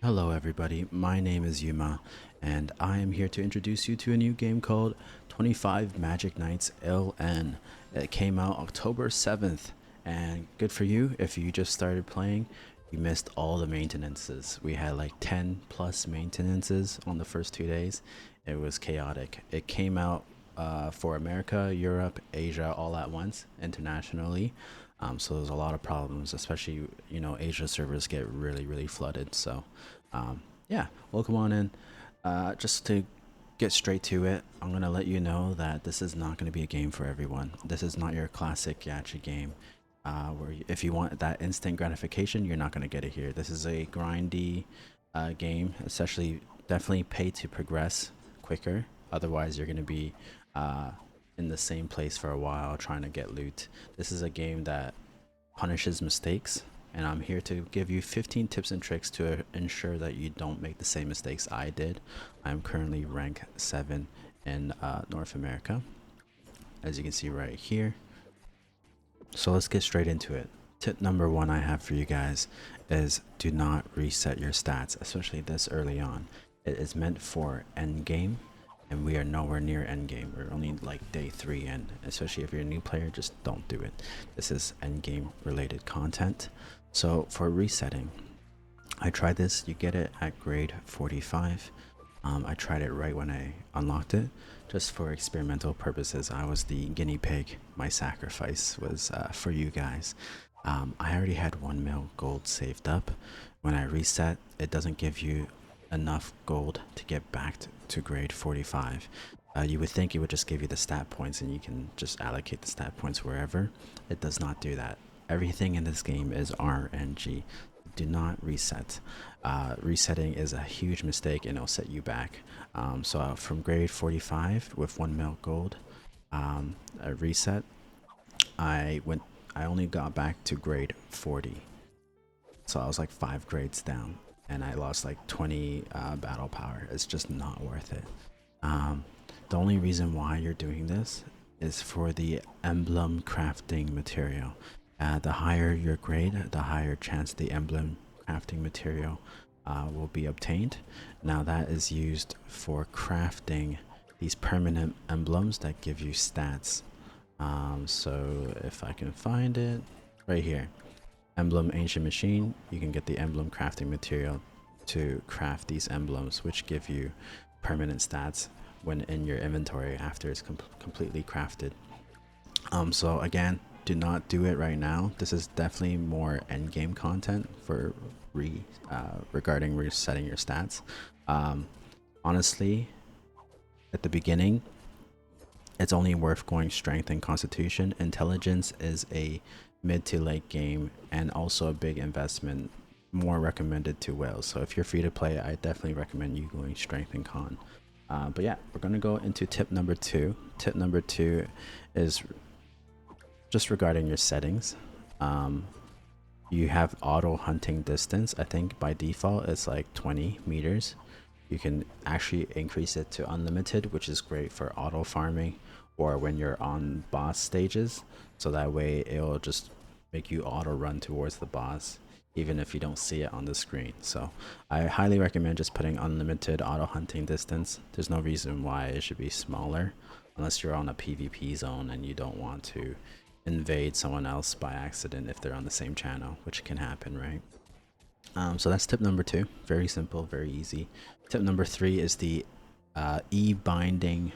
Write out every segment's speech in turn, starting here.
Hello everybody, my name is Yuma, and I am here to introduce you to a new game called 25 Magic Nights LN. It came out October 7th, and good for you if you just started playing. You missed all the maintenances. We had like 10 plus maintenances on the first 2 days. It was chaotic. It came out for America, Europe, Asia all at once, internationally. So there's a lot of problems, especially Asia servers get really flooded. So yeah, welcome on in. Just to get straight to it, I'm gonna let you know that this is not gonna be a game for everyone. This is not your classic gacha game, if you want that instant gratification, you're not gonna get it here. This is a grindy game, especially definitely pay to progress quicker. Otherwise, you're gonna be uh, in the same place for a while trying to get loot. This is a game that punishes mistakes, and I'm here to give you 15 tips and tricks to ensure that you don't make the same mistakes I did. I'm currently rank 7 in North America, as you can see right here. So let's get straight into it. Tip number 1 I have for you guys is do not reset your stats, especially this early on. It is meant for end game, and we are nowhere near end game. We're only like day 3 in. Especially if you're a new player, just don't do it. This is end game related content. So for resetting, I tried this. You get it at grade 45. I tried it right when I unlocked it, just for experimental purposes. I was the guinea pig. My sacrifice was for you guys. I already had 1 mil gold saved up. When I reset, it doesn't give you enough gold to get back to grade 45. You would think it would just give you the stat points and you can just allocate the stat points wherever. It does not do that. Everything in this game is RNG. Do not reset. Resetting is a huge mistake and it'll set you back. So from grade 45 with 1 mil gold, a reset, I only got back to grade 40. So I was like 5 grades down, and I lost like 20 battle power. It's just not worth it. The only reason why you're doing this is for the emblem crafting material. The higher your grade, the higher chance the emblem crafting material will be obtained. Now that is used for crafting these permanent emblems that give you stats. So if I can find it right here, emblem ancient machine, you can get the emblem crafting material to craft these emblems, which give you permanent stats when in your inventory after it's completely crafted. So again, do not do it right now. This is definitely more end game content for regarding resetting your stats. Honestly, at the beginning, it's only worth going strength and constitution. Intelligence is a mid to late game and also a big investment, more recommended to whales. So if you're free to play, I definitely recommend you going strength and con. But yeah, we're gonna go into tip number 2. Tip number 2 is just regarding your settings. You have auto hunting distance. I think by default it's like 20 meters. You can actually increase it to unlimited, which is great for auto farming or when you're on boss stages. So that way it'll just make you auto run towards the boss even if you don't see it on the screen. So I highly recommend just putting unlimited auto hunting distance. There's no reason why it should be smaller unless you're on a PVP zone and you don't want to invade someone else by accident if they're on the same channel, which can happen, right? So that's tip number 2. Very simple, very easy. Tip number 3 is the E.Binding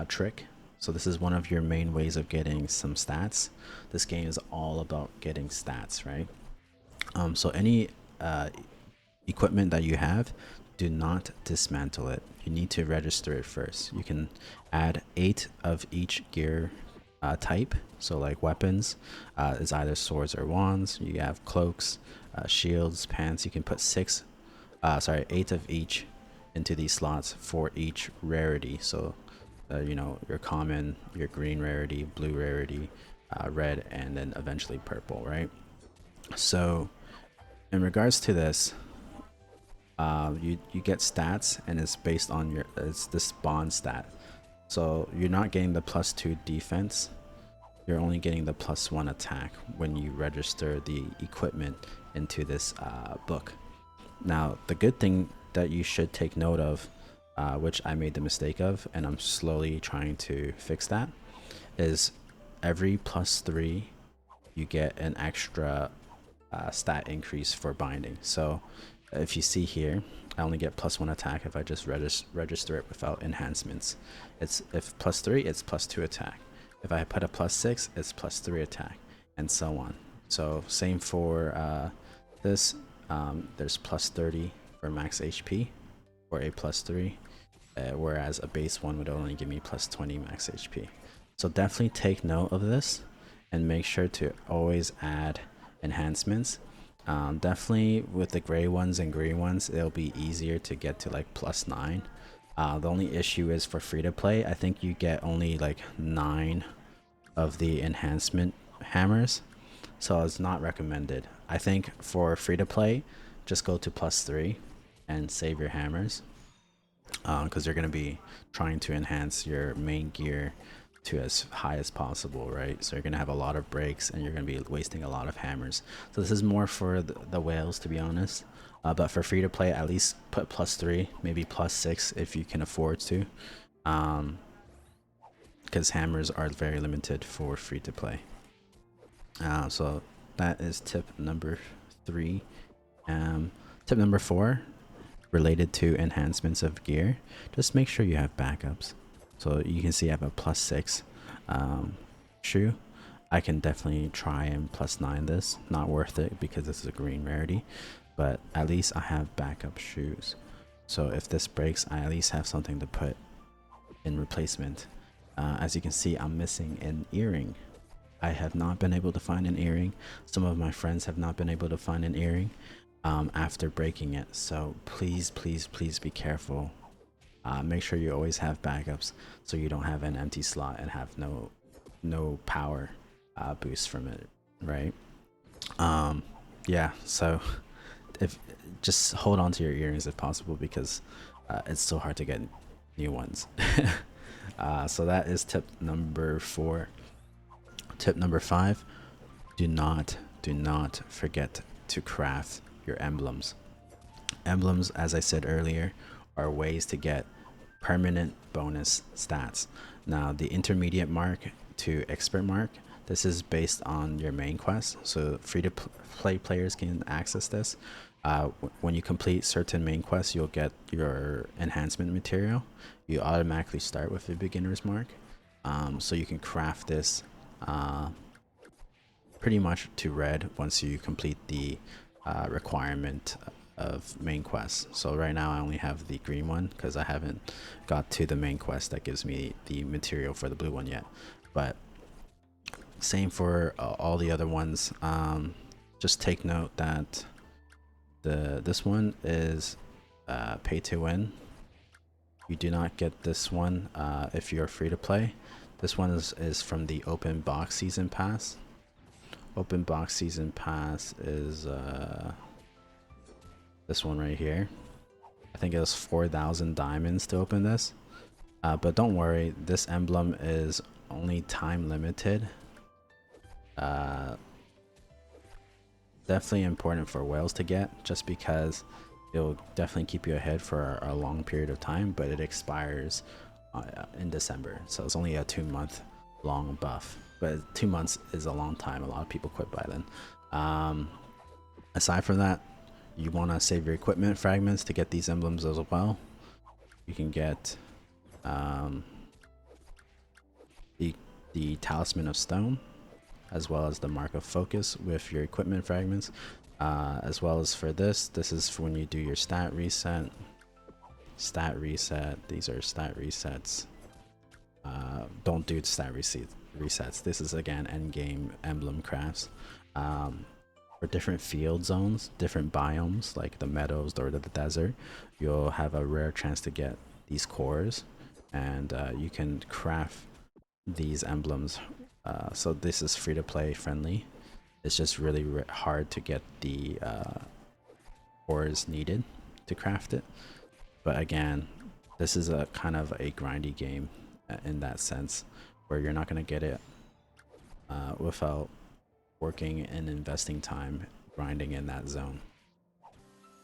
Trick. So this is one of your main ways of getting some stats. This game is all about getting stats, right? So any equipment that you have, do not dismantle it. You need to register it first. You can add 8 of each gear type. So like weapons is either swords or wands. You have cloaks, shields, pants. You can put 8 of each into these slots for each rarity. So your common, your green rarity, blue rarity, red, and then eventually purple, right? So in regards to this, you get stats, and it's based on it's the spawn stat. So you're not getting the +2 defense, you're only getting the +1 attack when you register the equipment into this book. Now, the good thing that you should take note of, which I made the mistake of, and I'm slowly trying to fix that, is every +3 you get an extra stat increase for binding. So if you see here, I only get +1 attack if I just register it without enhancements. It's if +3, it's +2 attack. If I put a +6, it's +3 attack, and so on. So same for this. There's +30 for max HP for a +3, whereas a base one would only give me +20 max HP. So definitely take note of this and make sure to always add enhancements. Definitely with the gray ones and green ones, it'll be easier to get to like +9. The only issue is for free to play, I think you get only like 9 of the enhancement hammers, so it's not recommended. I think for free to play, just go to +3 and save your hammers, because you're going to be trying to enhance your main gear to as high as possible, right? So you're going to have a lot of breaks and you're going to be wasting a lot of hammers. So this is more for the whales, to be honest. But for free to play, at least put +3, maybe +6 if you can afford to, because hammers are very limited for free to play. So that is tip number 3. Tip number 4, related to enhancements of gear, just make sure you have backups. So you can see I have a +6 shoe. I can definitely try and +9 this. Not worth it because this is a green rarity, but at least I have backup shoes. So if this breaks, I at least have something to put in replacement. As you can see, I'm missing an earring. I have not been able to find an earring. Some of my friends have not been able to find an earring after breaking it. So please, please, please be careful. Make sure you always have backups so you don't have an empty slot and have no power boost from it, right? Yeah, so if just hold on to your earrings if possible, because it's so hard to get new ones. So that is tip number 4. Tip number 5, do not forget to craft your emblems. Emblems, as I said earlier, are ways to get permanent bonus stats. Now, the intermediate mark to expert mark, this is based on your main quest, so free to play players can access this. When you complete certain main quests, you'll get your enhancement material. You automatically start with a beginner's mark, so you can craft this pretty much to red once you complete the requirement of main quests. So right now I only have the green one because I haven't got to the main quest that gives me the material for the blue one yet. But same for all the other ones. Just take note that this one is pay to win. You do not get this one if you're free to play. This one is from the open box season pass. Open box season pass is this one right here. I think it was 4,000 diamonds to open this. But don't worry, this emblem is only time limited. Definitely important for whales to get, just because it'll definitely keep you ahead for a long period of time, but it expires in December, so it's only a 2-month long buff. But 2 months is a long time. A lot of people quit by then. Aside from that, you want to save your equipment fragments to get these emblems as well. You can get the Talisman of Stone, as well as the Mark of Focus with your equipment fragments, as well as for this is for when you do your stat reset. These are stat resets. Don't do stat resets. This is again endgame emblem crafts. For different field zones, different biomes like the meadows or the desert, you'll have a rare chance to get these cores, and you can craft these emblems. So this is free to play friendly. It's just really hard to get the cores needed to craft it. But again, this is a kind of a grindy game in that sense, where you're not going to get it without working and investing time grinding in that zone.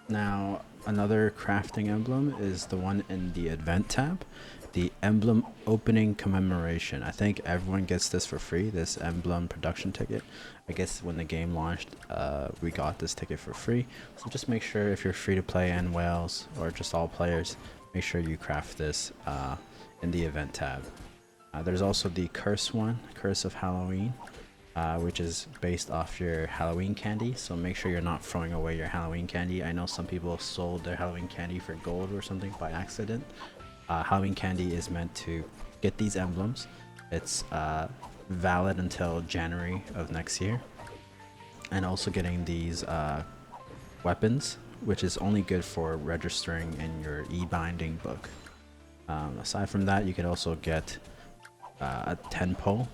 Now, another crafting emblem is the one in the event tab, the emblem opening commemoration. I think everyone gets this for free, this emblem production ticket. I guess when the game launched, we got this ticket for free. So just make sure if you're free to play in Wales or just all players, make sure you craft this in the event tab. There's also the curse one, Curse of Halloween. Which is based off your Halloween candy. So make sure you're not throwing away your Halloween candy. I know some people sold their Halloween candy for gold or something by accident. Halloween candy is meant to get these emblems. It's valid until January of next year. And also getting these weapons, which is only good for registering in your E.Binding book. Aside from that, you can also get a 10 pole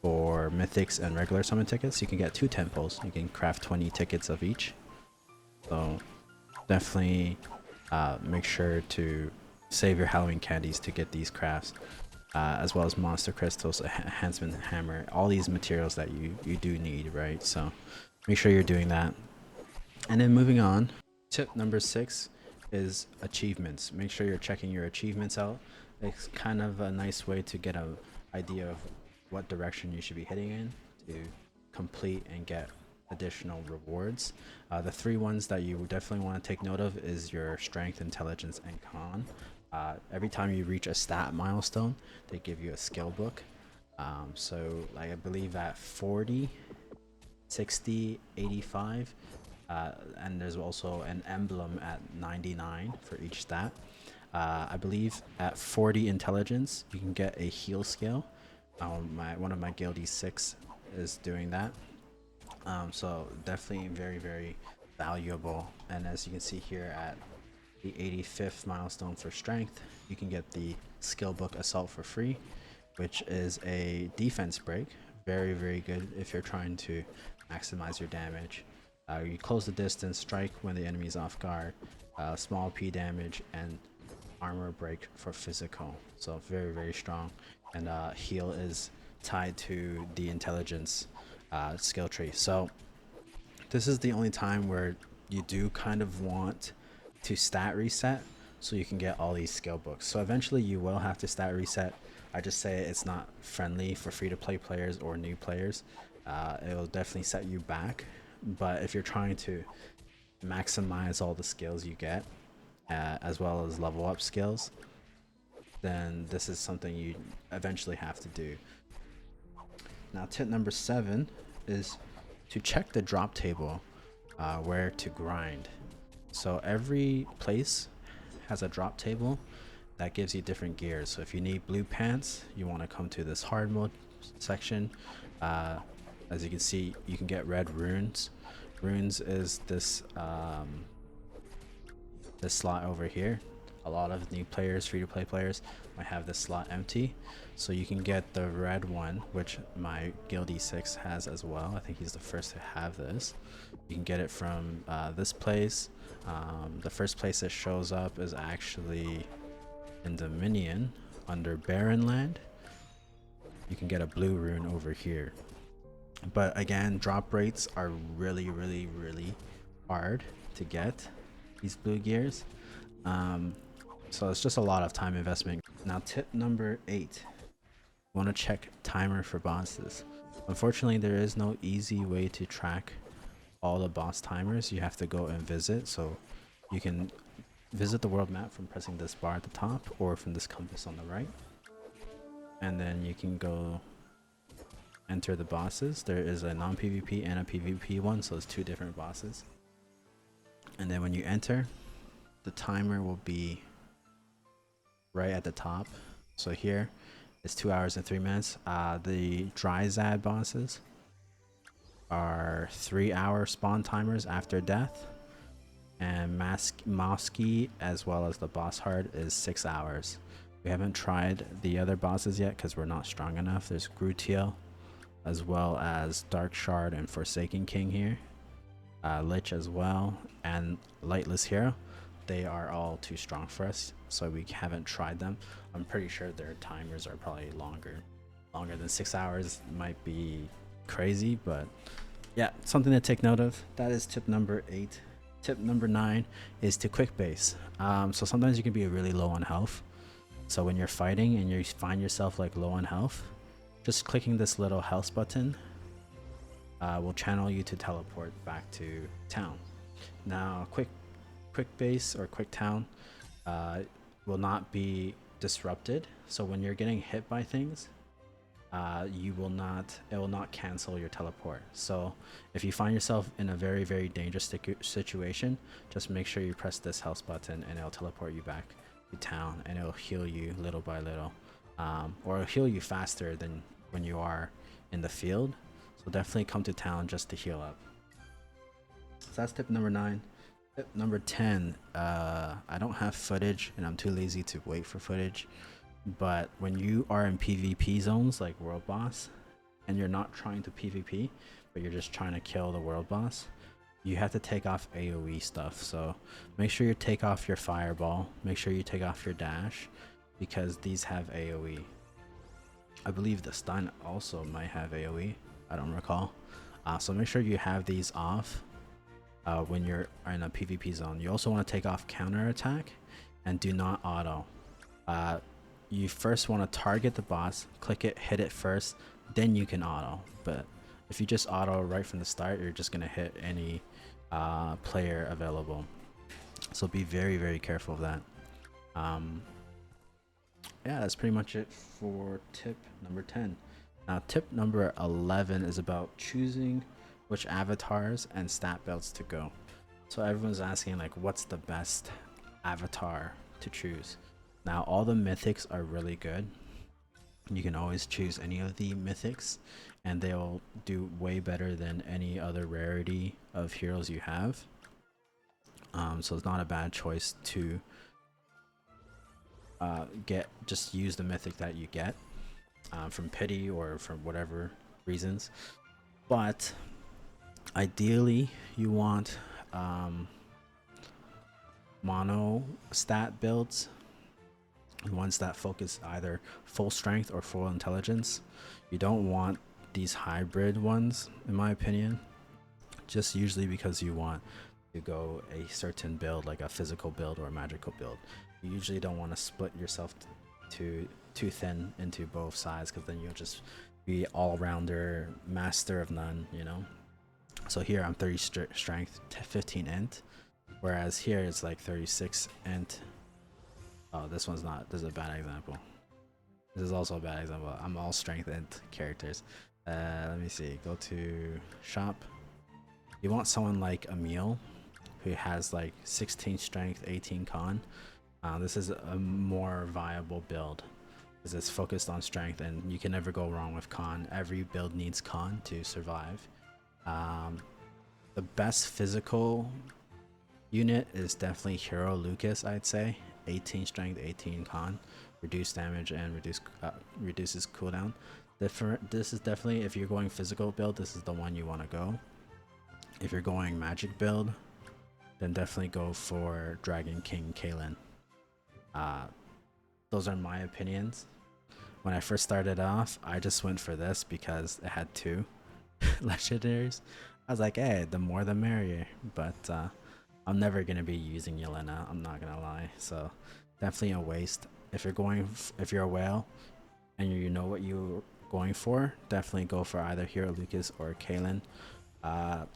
for mythics and regular summon tickets. You can get 2 temples. You can craft 20 tickets of each. So definitely make sure to save your Halloween candies to get these crafts, as well as monster crystals, enhancement hammer, all these materials that you do need, right? So make sure you're doing that. And then moving on, tip number 6 is achievements. Make sure you're checking your achievements out. It's kind of a nice way to get an idea of what direction you should be heading in to complete and get additional rewards. The 3 ones that you definitely want to take note of is your strength, intelligence, and con. Every time you reach a stat milestone, they give you a skill book. So like I believe at 40, 60, 85, and there's also an emblem at 99 for each stat. I believe at 40 intelligence, you can get a heal scale. One of my guild E6 is doing that. So definitely very valuable. And as you can see here at the 85th milestone for strength, you can get the skill book Assault for free, which is a defense break. Very good if you're trying to maximize your damage. You close the distance, strike when the enemy is off guard, small P damage, and armor break for physical. So very strong. And heal is tied to the intelligence skill tree. So this is the only time where you do kind of want to stat reset so you can get all these skill books. So eventually you will have to stat reset. I just say it's not friendly for free to play players or new players. It'll definitely set you back. But if you're trying to maximize all the skills you get, as well as level up skills, then this is something you eventually have to do. Now tip number 7 is to check the drop table where to grind. So every place has a drop table that gives you different gears. So if you need blue pants, you want to come to this hard mode section. As you can see, you can get red runes. Runes is this this slot over here. A lot of new players, free-to-play players, might have this slot empty, so you can get the red one, which my guild E6 has as well. I think he's the first to have this. You can get it from this place. The first place that shows up is actually in Dominion under Barren Land. You can get a blue rune over here, but again, drop rates are really hard to get these blue gears. So it's just a lot of time investment. Now tip number 8, you want to check timer for bosses. Unfortunately, there is no easy way to track all the boss timers. You have to go and visit. So you can visit the world map from pressing this bar at the top or from this compass on the right. And then you can go enter the bosses. There is a non-PvP and a PvP one, so it's 2 different bosses. And then when you enter, the timer will be right at the top. So here it's 2 hours and 3 minutes. The Dryzad bosses are 3-hour spawn timers after death, and Mosky as well as the boss heart is 6 hours. We haven't tried the other bosses yet because we're not strong enough. There's Grutiel as well as Dark Shard and Forsaken King here, Lich as well, and Lightless Hero. They are all too strong for us, so we haven't tried them. I'm pretty sure their timers are probably longer than 6 hours. Might be crazy, but yeah, something to take note of. That is tip number 8. tip number 9 is to quick base. So sometimes you can be really low on health. So when you're fighting and you find yourself like low on health, just clicking this little health button will channel you to teleport back to town. Now, quick base or quick town will not be disrupted. So when you're getting hit by things, it will not cancel your teleport. So if you find yourself in a very, very dangerous situation, just make sure you press this health button and it'll teleport you back to town, and it'll heal you little by little, or it'll heal you faster than when you are in the field. So definitely come to town just to heal up. So that's tip number 9. Tip number 10, I don't have footage and I'm too lazy to wait for footage, but when you are in PvP zones like world boss and you're not trying to PvP but you're just trying to kill the world boss, you have to take off AoE stuff. So make sure you take off your fireball, make sure you take off your dash, because these have AoE. I believe the stun also might have AoE, I don't recall. So make sure you have these off when you're in a PvP zone. You also want to take off counter attack and do not auto. You first want to target the boss, click it, hit it first, then you can auto. But if you just auto right from the start, you're just gonna hit any player available. So be very, very careful of that. Yeah, that's pretty much it for tip number 10. Now tip number 11 is about choosing which avatars and stat belts to go. So everyone's asking like, what's the best avatar to choose? Now all the mythics are really good. You can always choose any of the mythics and they'll do way better than any other rarity of heroes you have. So it's not a bad choice to just use the mythic that you get from pity or from whatever reasons. But ideally you want mono stat builds, ones that focus either full strength or full intelligence. You don't want these hybrid ones, in my opinion, just usually because you want to go a certain build, like a physical build or a magical build. You usually don't want to split yourself too thin into both sides, because then you'll just be all-rounder, master of none, you know. So here I'm 30 strength, 15 int, whereas here it's like 36 int. Oh, this one's not. This is a bad example. This is also a bad example. I'm all strength int characters. Let me see. Go to shop. You want someone like Emil, who has like 16 strength, 18 con. This is a more viable build because it's focused on strength, and you can never go wrong with con. Every build needs con to survive. The best physical unit is definitely Hero Lucas, I'd say. 18 strength, 18 con, reduced damage, and reduces cooldown. This is definitely, if you're going physical build, this is the one you want to go. If you're going magic build, then definitely go for Dragon King Kaelin. Those are my opinions. When I first started off, I just went for this because it had 2 legendaries. I was like, hey, the more the merrier. But I'm never gonna be using Yelena, I'm not gonna lie. So definitely a waste. If you're a whale and you know what you're going for, definitely go for either Hero Lucas or Kaelin. The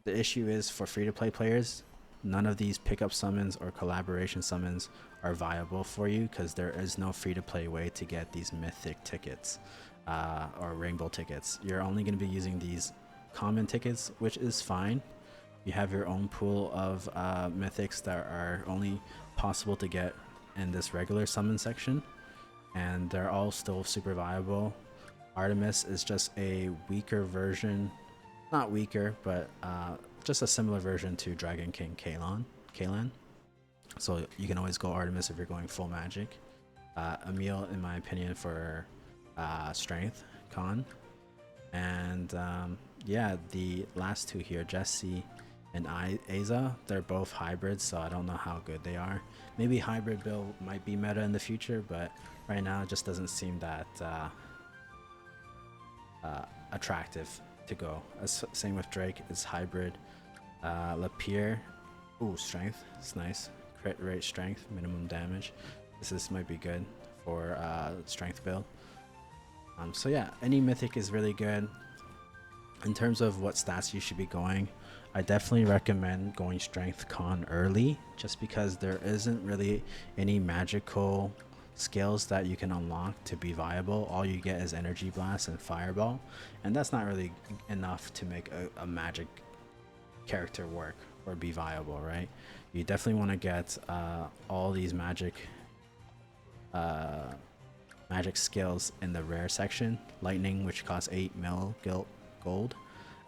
issue is, for free-to-play players, none of these pickup summons or collaboration summons are viable for you, because there is no free-to-play way to get these mythic tickets or rainbow tickets. You're only going to be using these common tickets, which is fine. You have your own pool of mythics that are only possible to get in this regular summon section, and they're all still super viable. Artemis is just a weaker version, not weaker, but just a similar version to Dragon King Kaelin. So you can always go Artemis if you're going full magic. Emil, in my opinion, for strength con. And yeah, the last 2 here, Jesse and Aza, they're both hybrids, so I don't know how good they are. Maybe hybrid build might be meta in the future, but right now it just doesn't seem that attractive to go. Same with Drake, it's hybrid. Lapierre Ooh, strength. It's nice. Crit rate strength, minimum damage. This might be good for strength build. So yeah, any mythic is really good. In terms of what stats you should be going, I definitely recommend going strength con early, just because there isn't really any magical skills that you can unlock to be viable. All you get is energy blast and fireball, and that's not really enough to make a magic character work or be viable, right? You definitely want to get all these uh, magic skills in the rare section. Lightning, which costs 8 mil gold,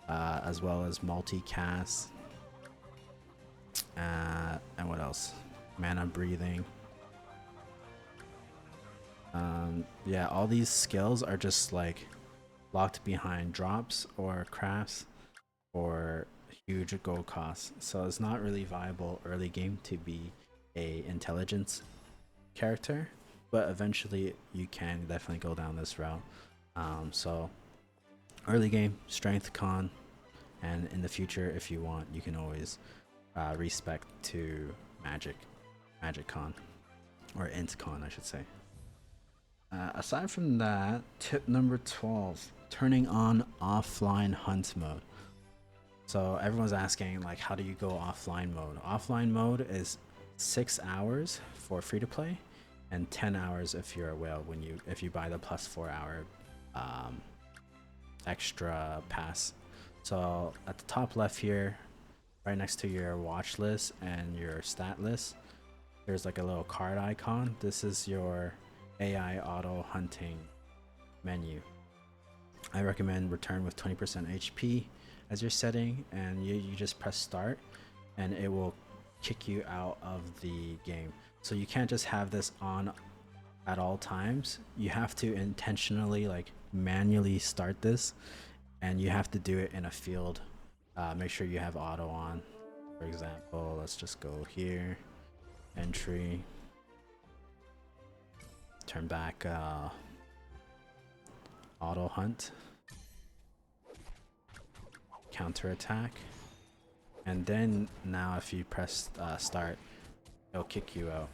as well as multicast, and what else? Mana breathing. Yeah, all these skills are just like locked behind drops or crafts or huge gold costs. So it's not really viable early game to be a intelligence character, but eventually you can definitely go down this route. So early game strength con, and in the future, if you want, you can always respec to magic con, or int con, I should say. Aside from that, tip number 12: turning on offline hunt mode. So everyone's asking, like, how do you go offline mode? Offline mode is 6 hours for free to play, and 10 hours if you're a whale if you buy the plus 4 hour um, extra pass. So at the top left here, right next to your watch list and your stat list, there's like a little card icon. This is your AI auto hunting menu. I recommend return with 20% HP as your setting, and you just press start and it will kick you out of the game. So you can't just have this on at all times. You have to intentionally, like, manually start this, and you have to do it in a field. Make sure you have auto on. For example, let's just go here, entry, turn back auto hunt, counter attack, and then now if you press start, it'll kick you out.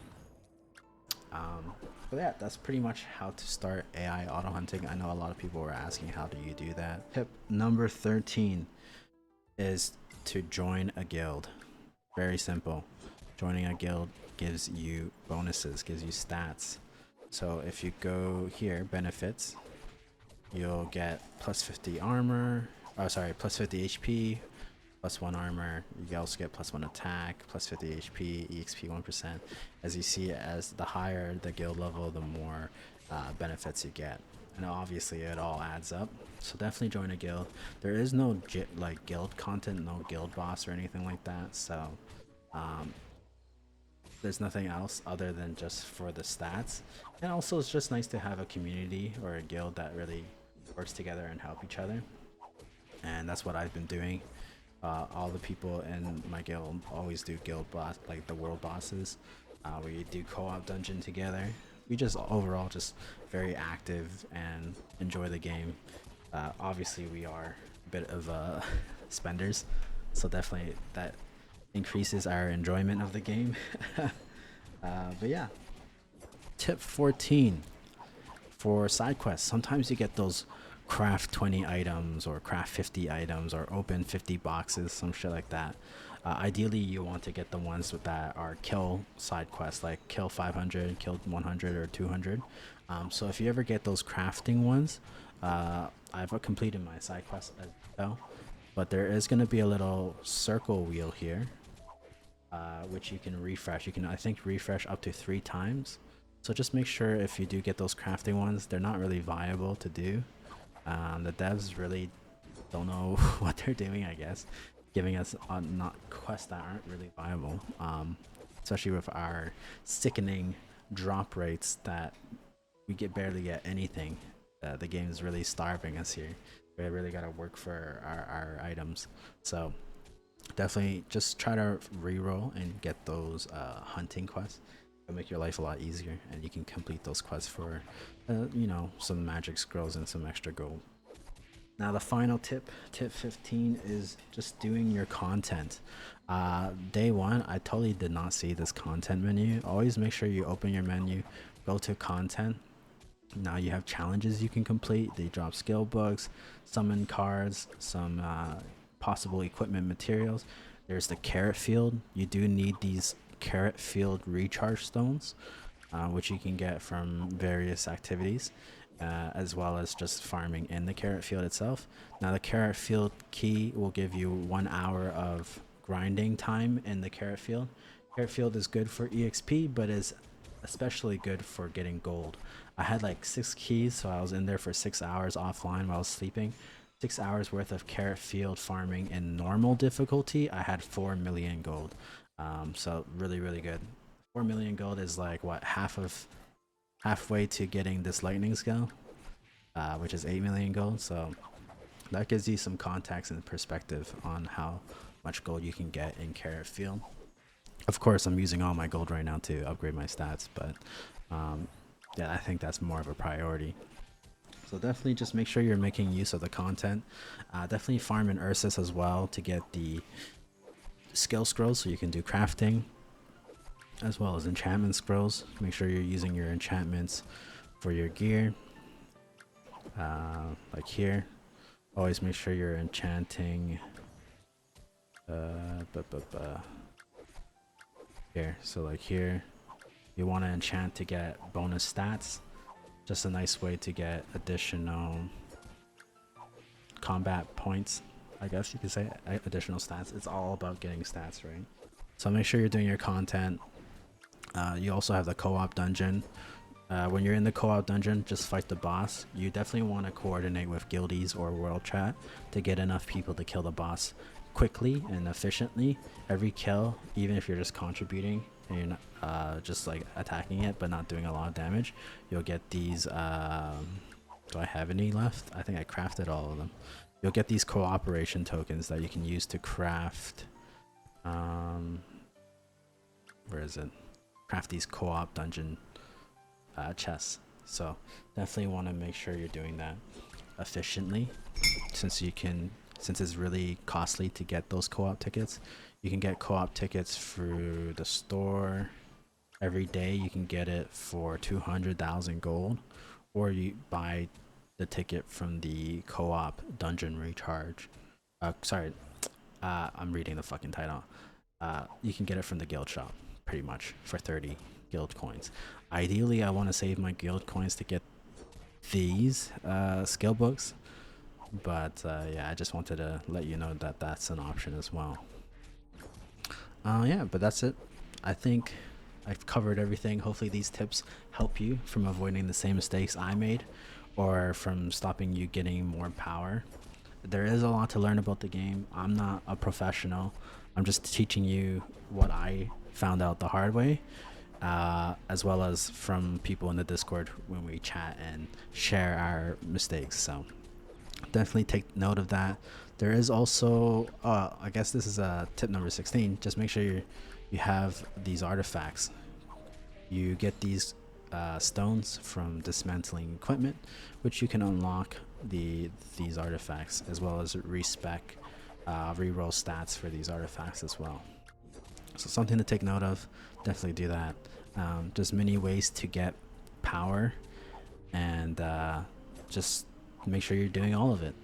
But yeah, that's pretty much how to start AI auto hunting. I know a lot of people were asking, how do you do that? Tip number 13 is to join a guild. Very simple. Joining a guild gives you bonuses, gives you stats. So if you go here, benefits, you'll get plus 50 armor, oh sorry, plus 50 HP, plus 1 armor. You also get plus 1 attack, plus 50 HP, EXP 1%. As you see, as the higher the guild level, the more benefits you get. And obviously it all adds up. So definitely join a guild. There is no like guild content, no guild boss or anything like that. So there's nothing else other than just for the stats. And also it's just nice to have a community or a guild that really works together and help each other. And that's what I've been doing. All the people in my guild always do guild boss, like the world bosses. We do co-op dungeon together. We just overall just very active and enjoy the game. Obviously we are a bit of spenders, so definitely that increases our enjoyment of the game. But yeah, tip 14 for side quests. Sometimes you get those craft 20 items or craft 50 items or open 50 boxes, some shit like that. Ideally you want to get the ones that are kill side quests, like kill 500, kill 100 or 200. So if you ever get those crafting ones, I've completed my side quest as well, but there is going to be a little circle wheel here, which you can refresh. You can, I think, refresh up to 3 times. So just make sure if you do get those crafting ones, they're not really viable to do. The devs really don't know what they're doing, I guess, giving us not quests that aren't really viable, especially with our sickening drop rates that we barely get anything. The game is really starving us here. We really gotta work for our items. So definitely just try to reroll and get those hunting quests. It'll make your life a lot easier, and you can complete those quests for you know, some magic scrolls and some extra gold. Now the final tip, tip 15, is just doing your content. Day one, I totally did not see this content menu. Always make sure you open your menu, go to content. Now you have challenges you can complete. They drop skill books, summon cards, some possible equipment materials. There's the carrot field. You do need these carrot field recharge stones, which you can get from various activities, as well as just farming in the carrot field itself. Now the carrot field key will give you 1 hour of grinding time in the carrot field. Carrot field is good for EXP, but is especially good for getting gold. I had like 6 keys, so I was in there for 6 hours offline while I was sleeping. 6 hours worth of carrot field farming in normal difficulty. I had 4 million gold. So really, really good. 4 million gold is like what, halfway to getting this lightning skill, which is 8 million gold. So that gives you some context and perspective on how much gold you can get in carrot field. Of course, I'm using all my gold right now to upgrade my stats, but yeah, I think that's more of a priority. So definitely just make sure you're making use of the content. Definitely farm in Ursus as well to get the skill scrolls so you can do crafting, as well as enchantment scrolls. Make sure you're using your enchantments for your gear. Like here, always make sure you're enchanting here. So like here, you want to enchant to get bonus stats. Just a nice way to get additional combat points, I guess you could say. Additional stats. It's all about getting stats, right? So make sure you're doing your content. You also have the co-op dungeon. When you're in the co-op dungeon, just fight the boss. You definitely want to coordinate with guildies or world chat to get enough people to kill the boss quickly and efficiently. Every kill, even if you're just contributing and you're not just like attacking it but not doing a lot of damage, you'll get these do I have any left? I think I crafted all of them. You'll get these cooperation tokens that you can use to craft where is it? Craft these co-op dungeon chests. So definitely want to make sure you're doing that efficiently, since it's really costly to get those co-op tickets. You can get co-op tickets through the store. Every day you can get it for 200,000 gold, or you buy the ticket from the co-op dungeon recharge. I'm reading the fucking title. You can get it from the guild shop pretty much for 30 guild coins. Ideally, I want to save my guild coins to get these skill books, but yeah, I just wanted to let you know that that's an option as well. Yeah, but that's it. I think I've covered everything. Hopefully these tips help you from avoiding the same mistakes I made, or from stopping you getting more power. There is a lot to learn about the game. I'm not a professional. I'm just teaching you what I found out the hard way, as well as from people in the Discord when we chat and share our mistakes. So definitely take note of that. There is also, I guess this is tip number 16. Just make sure you have these artifacts. You get these stones from dismantling equipment, which you can unlock these artifacts, as well as respec reroll stats for these artifacts as well. So something to take note of. Definitely do that. Just many ways to get power, and just make sure you're doing all of it.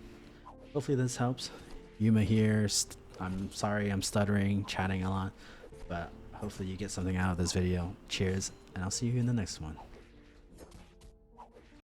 Hopefully this helps. Yuma here. I'm sorry I'm stuttering, chatting a lot, but hopefully you get something out of this video. Cheers, and I'll see you in the next one.